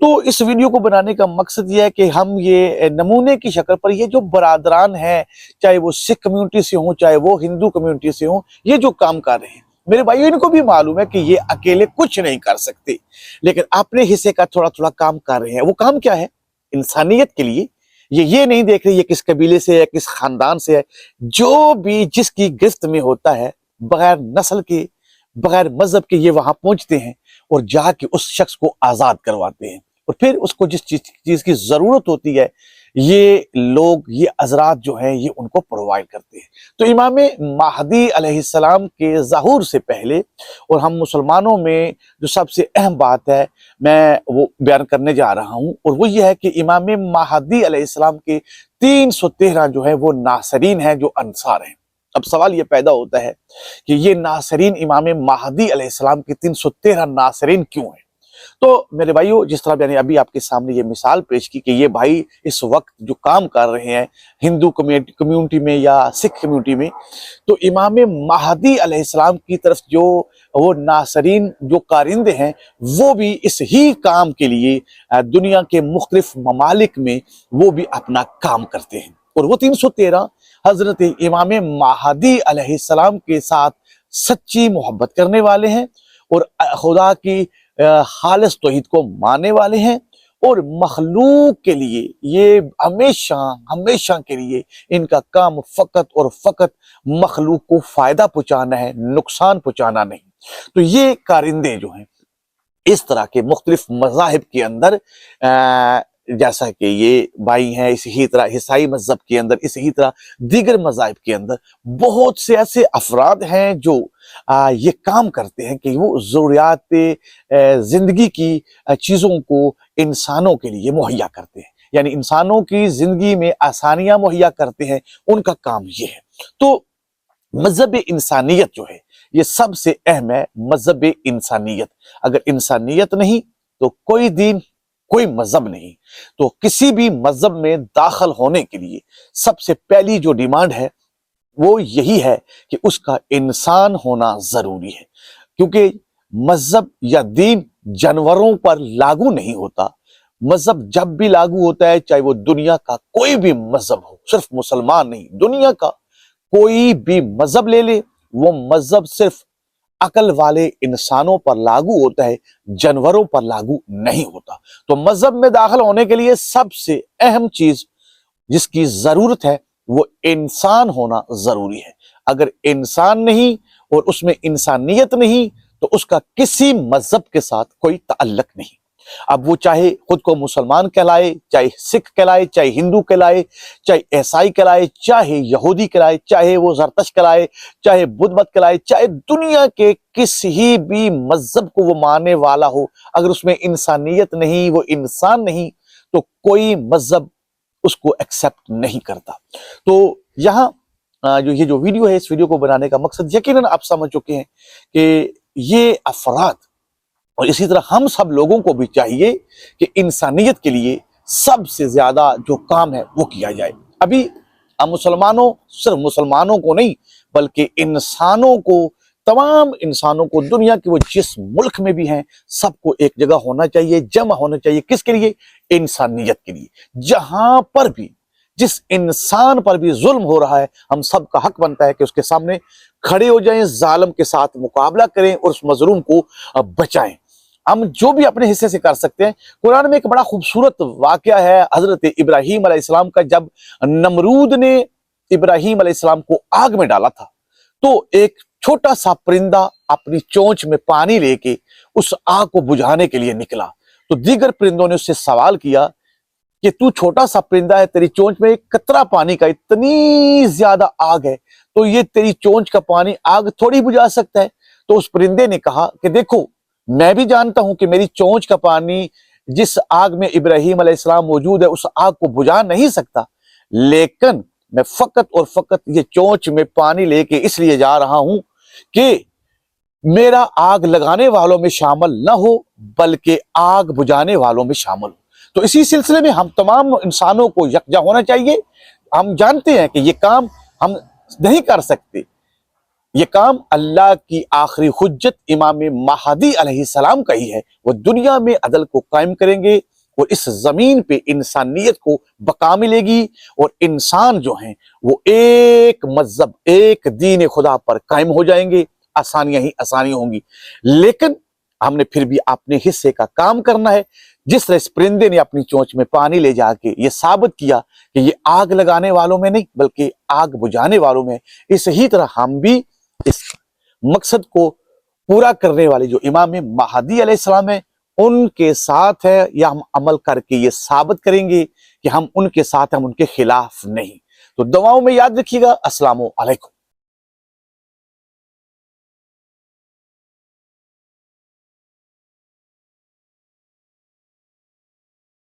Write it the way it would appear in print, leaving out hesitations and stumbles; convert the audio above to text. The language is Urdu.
تو اس ویڈیو کو بنانے کا مقصد یہ ہے کہ ہم یہ نمونے کی شکل پر یہ جو برادران ہیں، چاہے وہ سکھ کمیونٹی سے ہوں چاہے وہ ہندو کمیونٹی سے ہوں، یہ جو کام کر رہے ہیں، میرے بھائیوں ان کو بھی معلوم ہے کہ یہ اکیلے کچھ نہیں کر سکتے، لیکن اپنے حصے کا تھوڑا تھوڑا کام کر رہے ہیں۔ وہ کام کیا ہے؟ انسانیت کے لیے یہ نہیں دیکھ رہے یہ کس قبیلے سے ہے، کس خاندان سے ہے، جو بھی جس کی گرفت میں ہوتا ہے، بغیر نسل کے بغیر مذہب کے یہ وہاں پہنچتے ہیں اور جا کے اس شخص کو آزاد کرواتے ہیں، اور پھر اس کو جس چیز کی ضرورت ہوتی ہے یہ لوگ، یہ حضرات جو ہیں یہ ان کو پرووائڈ کرتے ہیں۔ تو امام مہدی علیہ السلام کے ظہور سے پہلے، اور ہم مسلمانوں میں جو سب سے اہم بات ہے میں وہ بیان کرنے جا رہا ہوں، اور وہ یہ ہے کہ امام مہدی علیہ السلام کے 313 جو ہے وہ ناصرین ہیں، جو انصار ہیں۔ اب سوال یہ پیدا ہوتا ہے کہ یہ ناصرین امام مہدی علیہ السلام کے 313 ناصرین کیوں ہیں؟ تو میرے بھائیو، جس طرح میں نے ابھی آپ کے سامنے یہ مثال پیش کی کہ یہ بھائی اس وقت جو کام کر رہے ہیں ہندو کمیونٹی میں یا سکھ کمیونٹی میں، تو امام مہدی علیہ السلام کی طرف جو وہ ناصرین جو کارندے ہیں وہ بھی اس ہی کام کے لیے دنیا کے مختلف ممالک میں وہ بھی اپنا کام کرتے ہیں، اور وہ 313 حضرت امام مہدی علیہ السلام کے ساتھ سچی محبت کرنے والے ہیں، اور خدا کی خالص توحید کو ماننے والے ہیں، اور مخلوق کے لیے یہ ہمیشہ کے لیے ان کا کام فقط اور فقط مخلوق کو فائدہ پہنچانا ہے، نقصان پہنچانا نہیں۔ تو یہ کارندے جو ہیں اس طرح کے مختلف مذاہب کے اندر جیسا کہ یہ بھائی ہیں، اسی طرح عیسائی مذہب کے اندر، اسی طرح دیگر مذاہب کے اندر بہت سے ایسے افراد ہیں جو یہ کام کرتے ہیں کہ وہ ضروریات زندگی کی چیزوں کو انسانوں کے لیے مہیا کرتے ہیں، یعنی انسانوں کی زندگی میں آسانیاں مہیا کرتے ہیں، ان کا کام یہ ہے۔ تو مذہب انسانیت جو ہے یہ سب سے اہم ہے، مذہب انسانیت۔ اگر انسانیت نہیں تو کوئی دین، کوئی مذہب نہیں۔ تو کسی بھی مذہب میں داخل ہونے کے لیے سب سے پہلی جو ڈیمانڈ ہے وہ یہی ہے کہ اس کا انسان ہونا ضروری ہے، کیونکہ مذہب یا دین جانوروں پر لاگو نہیں ہوتا۔ مذہب جب بھی لاگو ہوتا ہے، چاہے وہ دنیا کا کوئی بھی مذہب ہو، صرف مسلمان نہیں، دنیا کا کوئی بھی مذہب لے لے، وہ مذہب صرف عقل والے انسانوں پر لاگو ہوتا ہے، جانوروں پر لاگو نہیں ہوتا۔ تو مذہب میں داخل ہونے کے لیے سب سے اہم چیز جس کی ضرورت ہے وہ انسان ہونا ضروری ہے۔ اگر انسان نہیں اور اس میں انسانیت نہیں تو اس کا کسی مذہب کے ساتھ کوئی تعلق نہیں۔ اب وہ چاہے خود کو مسلمان کہلائے، چاہے سکھ کہلائے، چاہے ہندو کہلائے، چاہے عیسائی کہلائے، چاہے یہودی کہلائے، چاہے وہ زرتشت کہلائے، چاہے بدھ مت کہلائے، چاہے دنیا کے کسی بھی مذہب کو وہ ماننے والا ہو، اگر اس میں انسانیت نہیں، وہ انسان نہیں، تو کوئی مذہب اس کو ایکسپٹ نہیں کرتا۔ تو یہاں یہ جو ویڈیو ہے، اس ویڈیو کو بنانے کا مقصد یقیناً آپ سمجھ چکے ہیں کہ یہ افراد اور اسی طرح ہم سب لوگوں کو بھی چاہیے کہ انسانیت کے لیے سب سے زیادہ جو کام ہے وہ کیا جائے۔ ابھی ہم مسلمانوں، صرف مسلمانوں کو نہیں بلکہ انسانوں کو، تمام انسانوں کو، دنیا کے وہ جس ملک میں بھی ہیں، سب کو ایک جگہ ہونا چاہیے، جمع ہونا چاہیے۔ کس کے لیے؟ انسانیت کے لیے۔ جہاں پر بھی، جس انسان پر بھی ظلم ہو رہا ہے، ہم سب کا حق بنتا ہے کہ اس کے سامنے کھڑے ہو جائیں، ظالم کے ساتھ مقابلہ کریں اور اس مظلوم کو بچائیں۔ ہم جو بھی اپنے حصے سے کر سکتے ہیں۔ قرآن میں ایک بڑا خوبصورت واقعہ ہے حضرت ابراہیم علیہ السلام کا، جب نمرود نے ابراہیم علیہ السلام کو آگ میں ڈالا تھا تو ایک چھوٹا سا پرندہ اپنی چونچ میں پانی لے کے اس آگ کو بجھانے کے لیے نکلا، تو دیگر پرندوں نے اس سے سوال کیا کہ تو چھوٹا سا پرندہ ہے، تیری چونچ میں ایک قطرہ پانی کا اتنی زیادہ آگ ہے، تو یہ تیری چونچ کا پانی آگ تھوڑی بجھا سکتا ہے؟ تو اس پرندے نے کہا کہ دیکھو، میں بھی جانتا ہوں کہ میری چونچ کا پانی جس آگ میں ابراہیم علیہ السلام موجود ہے اس آگ کو بجھا نہیں سکتا، لیکن میں فقط اور فقط یہ چونچ میں پانی لے کے اس لیے جا رہا ہوں کہ میرا آگ لگانے والوں میں شامل نہ ہو بلکہ آگ بجھانے والوں میں شامل ہو۔ تو اسی سلسلے میں ہم تمام انسانوں کو یکجا ہونا چاہیے۔ ہم جانتے ہیں کہ یہ کام ہم نہیں کر سکتے، یہ کام اللہ کی آخری حجت امام مہدی علیہ السلام کا ہی ہے۔ وہ دنیا میں عدل کو قائم کریں گے اور اس زمین پہ انسانیت کو بقا ملے گی، اور انسان جو ہیں وہ ایک مذہب، ایک دین خدا پر قائم ہو جائیں گے، آسانیاں ہی آسانیاں ہوں گی۔ لیکن ہم نے پھر بھی اپنے حصے کا کام کرنا ہے۔ جس طرح اس پرندے نے اپنی چونچ میں پانی لے جا کے یہ ثابت کیا کہ یہ آگ لگانے والوں میں نہیں بلکہ آگ بجھانے والوں میں، اسی طرح ہم بھی اس مقصد کو پورا کرنے والے جو امام مہدی علیہ السلام ہیں ان کے ساتھ ہے، یا ہم عمل کر کے یہ ثابت کریں گے کہ ہم ان کے ساتھ ہیں، ہم ان کے خلاف نہیں۔ تو دعاؤں میں یاد رکھیے گا۔ السلام علیکم۔